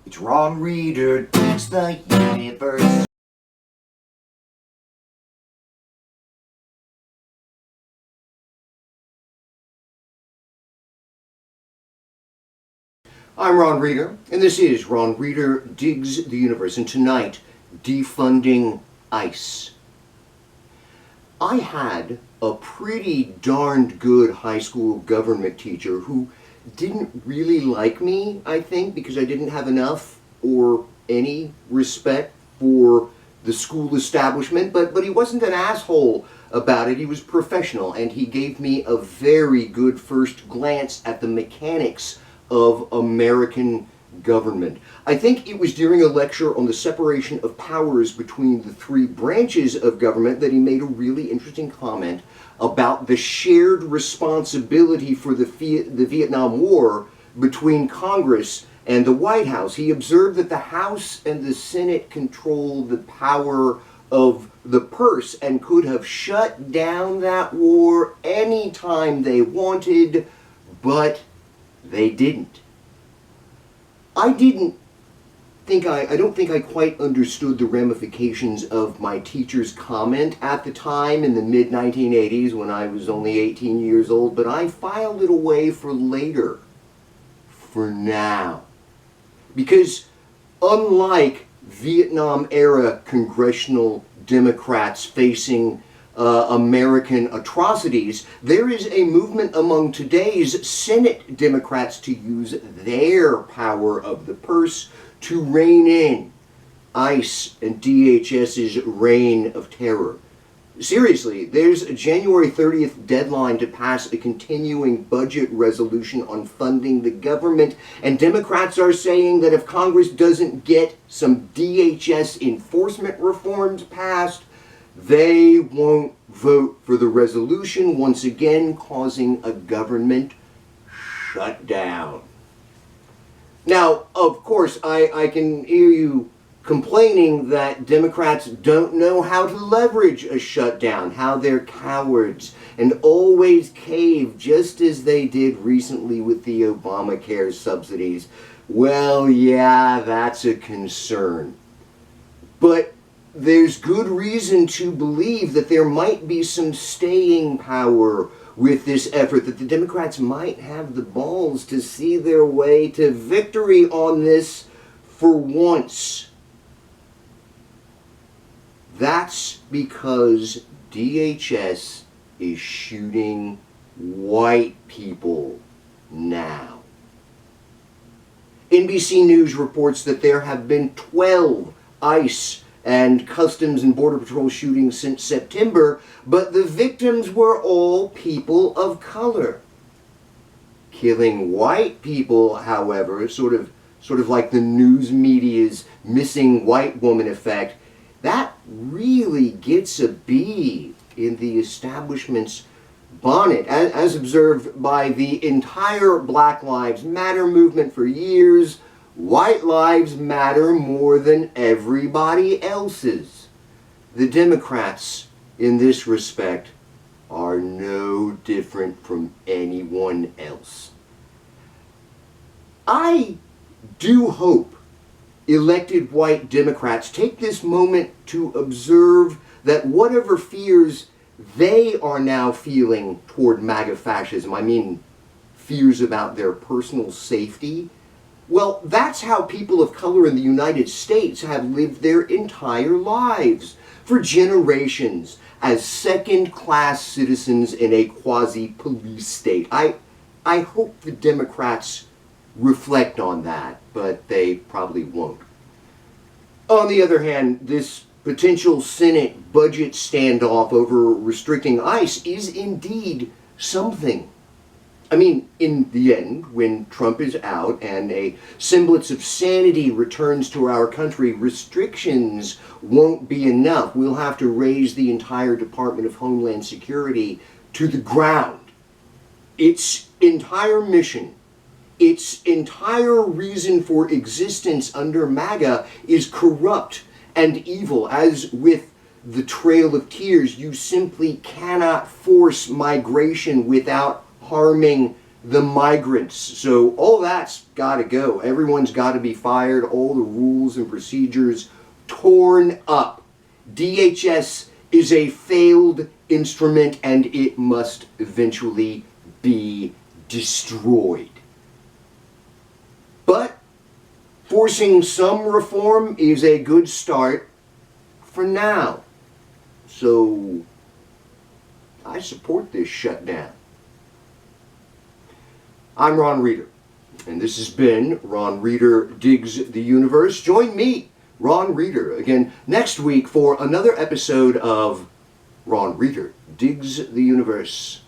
It's Ron Reader digs the universe. I'm Ron Reader, and this is Ron Reader Digs the Universe, and tonight, Defunding ICE. I had a pretty darned good high school government teacher who didn't really like me, I think, because I didn't have enough or any respect for the school establishment, but he wasn't an asshole about it. He was professional, and he gave me a very good first glance at the mechanics of American government. I think it was during a lecture on the separation of powers between the three branches of government that he made a really interesting comment about the shared responsibility for the Vietnam War between Congress and the White House. He observed that the House and the Senate controlled the power of the purse and could have shut down that war anytime they wanted, but they didn't. I don't think I quite understood the ramifications of my teacher's comment at the time in the mid-1980s when I was only 18 years old, but I filed it away for later, for now. Because unlike Vietnam-era congressional Democrats facing American atrocities, there is a movement among today's Senate Democrats to use their power of the purse to rein in ICE and DHS's reign of terror. Seriously, there's a January 30th deadline to pass a continuing budget resolution on funding the government, and Democrats are saying that if Congress doesn't get some DHS enforcement reforms passed, they won't vote for the resolution, once again causing a government shutdown. Now, of course, I can hear you complaining that Democrats don't know how to leverage a shutdown, how they're cowards, and always cave just as they did recently with the Obamacare subsidies. Well, yeah, that's a concern. But there's good reason to believe that there might be some staying power with this effort, that the Democrats might have the balls to see their way to victory on this for once. That's because DHS is shooting white people now. NBC News reports that there have been 12 ICE and Customs and Border Patrol shootings since September, but the victims were all people of color. Killing white people, however, sort of like the news media's missing white woman effect, that really gets a bee in the establishment's bonnet, as observed by the entire Black Lives Matter movement for years. White lives matter more than everybody else's. The Democrats, in this respect, are no different from anyone else. I do hope elected white Democrats take this moment to observe that whatever fears they are now feeling toward MAGA fascism, I mean fears about their personal safety, well, that's how people of color in the United States have lived their entire lives, for generations, as second-class citizens in a quasi-police state. I hope the Democrats reflect on that, but they probably won't. On the other hand, this potential Senate budget standoff over restricting ICE is indeed something. I mean, in the end, when Trump is out and a semblance of sanity returns to our country, restrictions won't be enough. We'll have to raise the entire Department of Homeland Security to the ground. Its entire mission, its entire reason for existence under MAGA is corrupt and evil. As with the Trail of Tears, you simply cannot force migration without harming the migrants. So all that's got to go. Everyone's got to be fired. All the rules and procedures torn up. DHS is a failed instrument and it must eventually be destroyed. But forcing some reform is a good start for now. So I support this shutdown. I'm Ron Reeder, and this has been Ron Reeder Digs the Universe. Join me, Ron Reeder, again next week for another episode of Ron Reeder Digs the Universe.